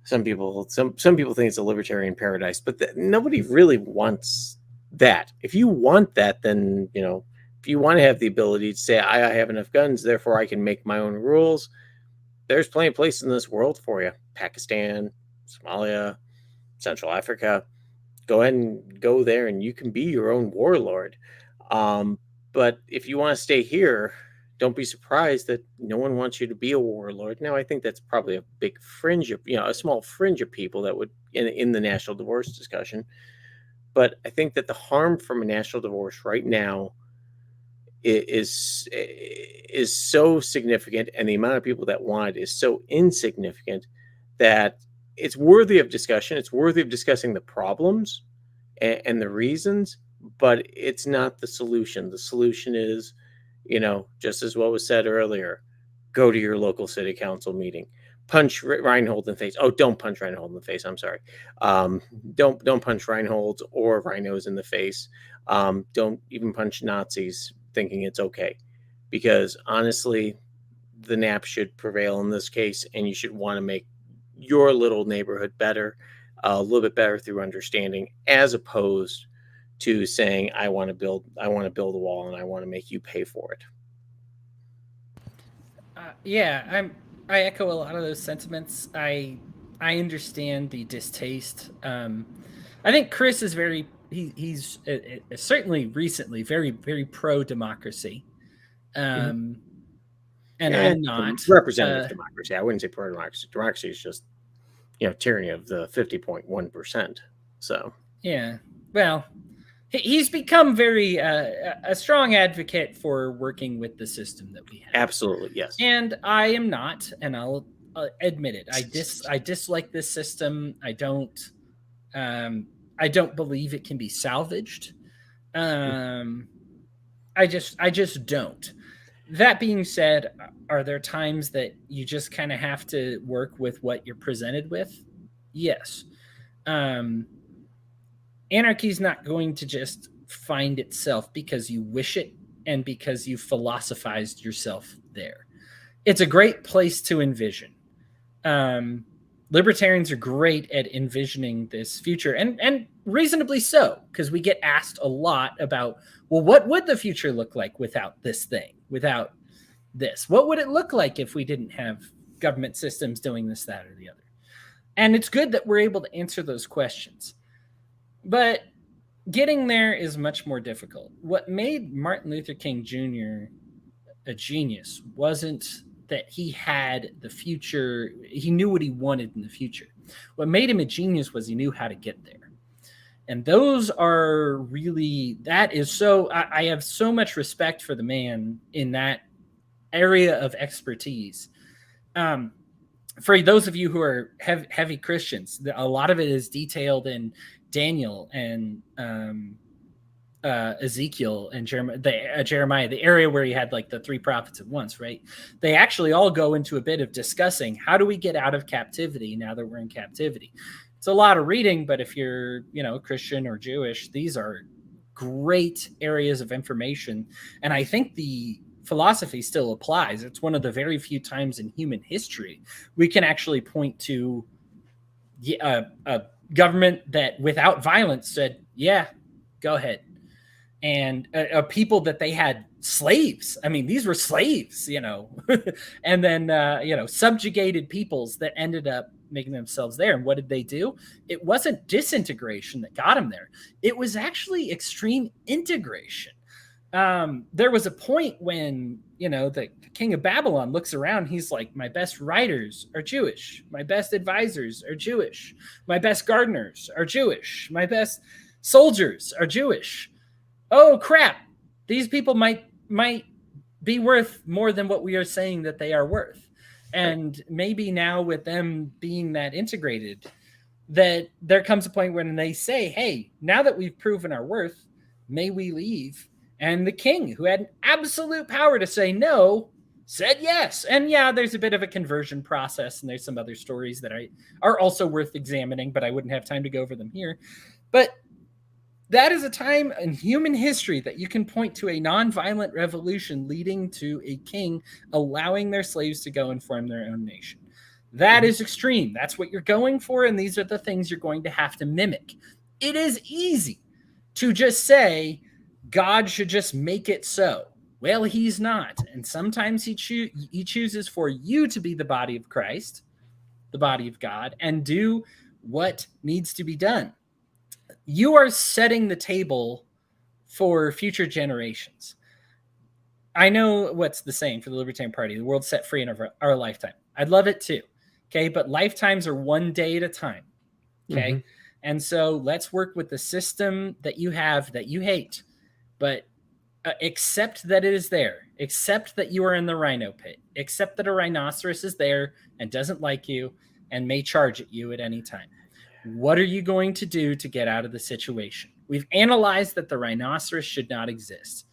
some people think it's a libertarian paradise, but nobody really wants that. If you want that, then if you want to have the ability to say I have enough guns, therefore I can make my own rules, there's plenty of places in this world for you. Pakistan, Somalia, Central Africa. Go ahead and go there and you can be your own warlord. But if you want to stay here, don't be surprised that no one wants you to be a warlord. Now, I think that's probably a big fringe of, a small fringe of people that would in the national divorce discussion. But I think that the harm from a national divorce right now is so significant, and the amount of people that want it is so insignificant that it's worthy of discussion. It's worthy of discussing the problems and the reasons, but it's not the solution. The solution is, just as what was said earlier, go to your local city council meeting. Punch Reinhold in the face. Oh, don't punch Reinhold in the face. I'm sorry. Don't punch Reinhold or rhinos in the face. Don't even punch Nazis thinking it's okay. Because honestly, the NAP should prevail in this case, and you should want to make your little neighborhood better, a little bit better through understanding, as opposed to saying, I want to build a wall and I want to make you pay for it. I echo a lot of those sentiments. I understand the distaste. I think Chris is he's certainly recently very, very pro-democracy. And I'm not. Representative democracy. I wouldn't say pro-democracy. Democracy is just, tyranny of the 50.1%. So. Yeah. Well, he's become very a strong advocate for working with the system that we have. Absolutely, yes. And I am not, and I'll admit it. I dislike this system. I don't believe it can be salvaged. I just don't. That being said, are there times that you just kind of have to work with what you're presented with? Yes. Anarchy is not going to just find itself because you wish it and because you philosophized yourself there. It's a great place to envision. Libertarians are great at envisioning this future, and reasonably so, because we get asked a lot about, well, what would the future look like without this thing, without this? What would it look like if we didn't have government systems doing this, that, or the other? And it's good that we're able to answer those questions. But getting there is much more difficult. What made Martin Luther King Jr. a genius wasn't that he had the future. He knew what he wanted in the future. What made him a genius was he knew how to get there. And those are really, that is so, I have so much respect for the man in that area of expertise. for those of you who are heavy Christians, a lot of it is detailed in Daniel and Ezekiel and Jeremiah, the area where he had like the 3 prophets at once, right? They actually all go into a bit of discussing how do we get out of captivity now that we're in captivity. It's a lot of reading, but if you're, Christian or Jewish, these are great areas of information. And I think the philosophy still applies. It's one of the very few times in human history we can actually point to a government that without violence said, yeah, go ahead. And a people that they had slaves. I mean, these were slaves, and then, subjugated peoples that ended up making themselves there. And what did they do? It wasn't disintegration that got them there. It was actually extreme integration. There was a point when, the king of Babylon looks around. He's like, my best writers are Jewish. My best advisors are Jewish. My best gardeners are Jewish. My best soldiers are Jewish. Oh, crap. These people might be worth more than what we are saying that they are worth. And maybe now with them being that integrated, that there comes a point when they say, hey, now that we've proven our worth, may we leave? And the king, who had absolute power to say no, said yes. And yeah, there's a bit of a conversion process, and there's some other stories that are also worth examining, but I wouldn't have time to go over them here. But that is a time in human history that you can point to a nonviolent revolution leading to a king allowing their slaves to go and form their own nation. That is extreme. That's what you're going for, and these are the things you're going to have to mimic. It is easy to just say, God should just make it so. Well, he's not. And sometimes he chooses for you to be the body of Christ, the body of God, and do what needs to be done. You are setting the table for future generations. I know what's the saying for the Libertarian Party, the world's set free in our lifetime. I'd love it too. Okay. But lifetimes are one day at a time. Okay. Mm-hmm. And so let's work with the system that you have that you hate, but accept that it is there. Accept that you are in the rhino pit. Accept that a rhinoceros is there and doesn't like you and may charge at you at any time. What are you going to do to get out of the situation? We've analyzed that the rhinoceros should not exist.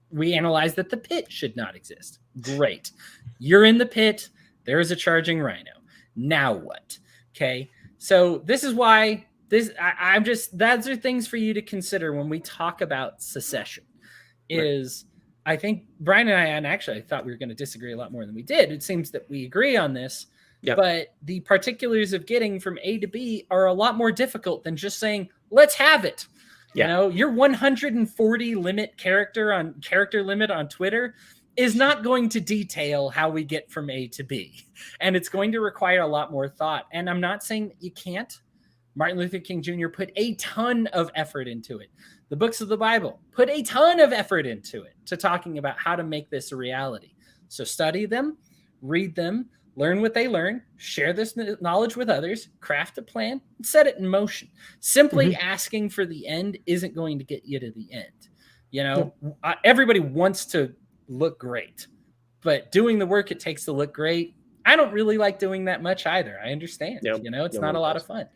We analyzed that the pit should not exist. Great. You're in the pit. There is a charging rhino. Now what? Okay. So this is why those are things for you to consider when we talk about secession. Is right. I think Brian and I actually I thought we were going to disagree a lot more than we did. It seems that we agree on this. Yep. But the particulars of getting from A to B are a lot more difficult than just saying, let's have it. Yeah. Your 140 character limit on Twitter is not going to detail how we get from A to B. And it's going to require a lot more thought. And I'm not saying that you can't. Martin Luther King Jr. put a ton of effort into it. The books of the Bible put a ton of effort into it to talking about how to make this a reality. So study them, read them, learn what they learn, share this knowledge with others, craft a plan, and set it in motion. Simply asking for the end isn't going to get you to the end. Everybody wants to look great, but doing the work it takes to look great, I don't really like doing that much either. I understand, it's not a lot of fun,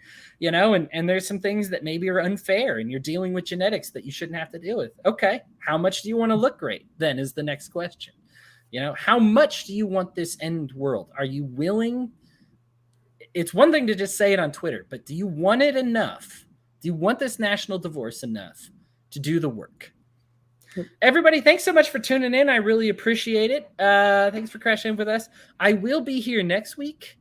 and there's some things that maybe are unfair and you're dealing with genetics that you shouldn't have to deal with. Okay. How much do you want to look great? Then is the next question. How much do you want this end world? Are you willing? It's one thing to just say it on Twitter, but do you want it enough? Do you want this national divorce enough to do the work? Everybody, thanks so much for tuning in. I really appreciate it. Thanks for crashing in with us. I will be here next week.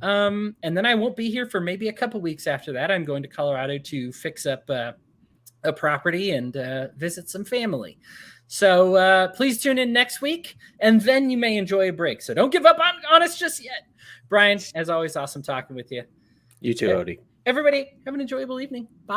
And then I won't be here for maybe a couple weeks after that. I'm going to Colorado to fix up a property and visit some family. So please tune in next week, and then you may enjoy a break. So don't give up on us just yet. Brian, as always, awesome talking with you. You too, Odie. Everybody, have an enjoyable evening. Bye.